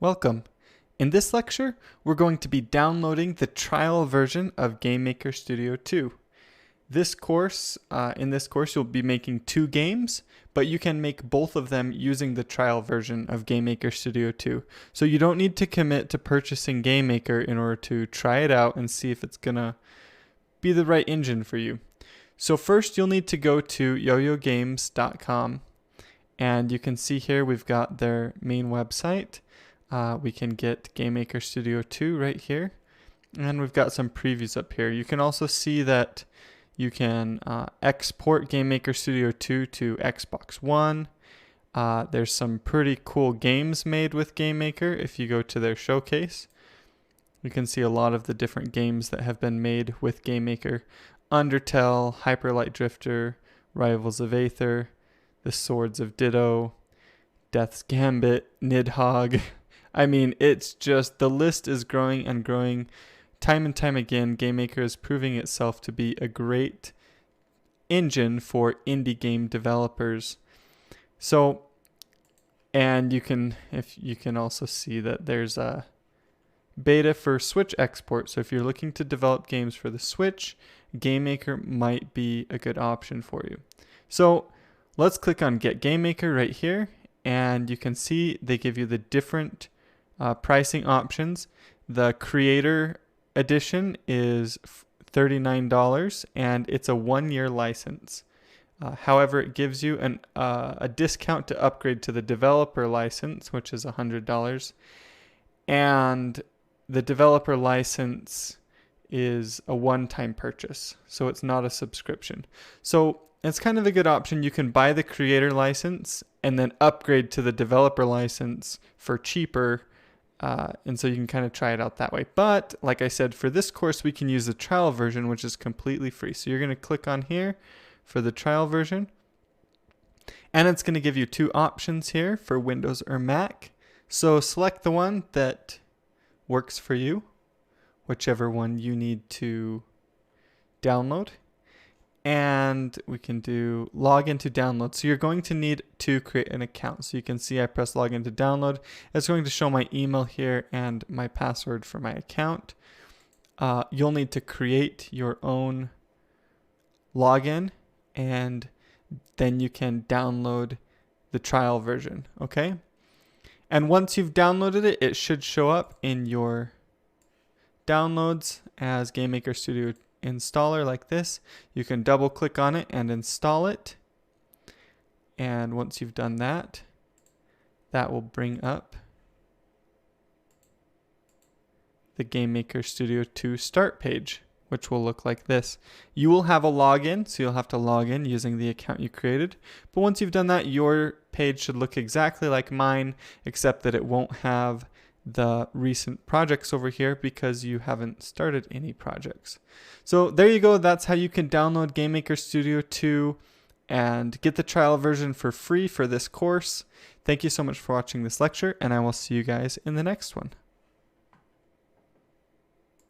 Welcome. In this lecture, we're going to be downloading the trial version of GameMaker Studio 2. In this course, you'll be making 2 games, but you can make both of them using the trial version of GameMaker Studio 2. So you don't need to commit to purchasing GameMaker in order to try it out and see if it's gonna be the right engine for you. So first, you'll need to go to yoyogames.com, and you can see here we've got their main website. We can get GameMaker Studio 2 right here, and we've got some previews up here. You can also see that you can export GameMaker Studio 2 to Xbox One. There's some pretty cool games made with GameMaker. If you go to their showcase, you can see a lot of the different games that have been made with GameMaker. Undertale, Hyper Light Drifter, Rivals of Aether, The Swords of Ditto, Death's Gambit, Nidhogg. I mean, it's just, the list is growing and growing. Time and time again, GameMaker is proving itself to be a great engine for indie game developers. So, and you can also see that there's a beta for Switch export. So if you're looking to develop games for the Switch, GameMaker might be a good option for you. So let's click on Get GameMaker right here, and you can see they give you the different pricing options. The Creator Edition is $39, and it's a 1-year license. However, it gives you a discount to upgrade to the developer license, which is $100, and the developer license is a one-time purchase, so it's not a subscription. So it's kind of a good option. You can buy the creator license and then upgrade to the developer license for cheaper, and so you can kind of try it out that way. But like I said, for this course, we can use the trial version, which is completely free. So you're going to click on here for the trial version, and it's going to give you 2 options here for Windows or Mac. So select the one that works for you, whichever one you need to download. And we can do login to download. So you're going to need to create an account. So you can see I press login to download. It's going to show my email here and my password for my account. You'll need to create your own login, and then you can download the trial version, okay? And once you've downloaded it, it should show up in your downloads as GameMaker Studio installer like this. You can double click on it and install it. And once you've done that, that will bring up the GameMaker Studio 2 start page, which will look like this. You will have a login, so you'll have to log in using the account you created. But once you've done that, your page should look exactly like mine, except that it won't have the recent projects over here because you haven't started any projects. So there you go. That's how you can download GameMaker Studio 2 and get the trial version for free for this course. Thank you so much for watching this lecture, and I will see you guys in the next one.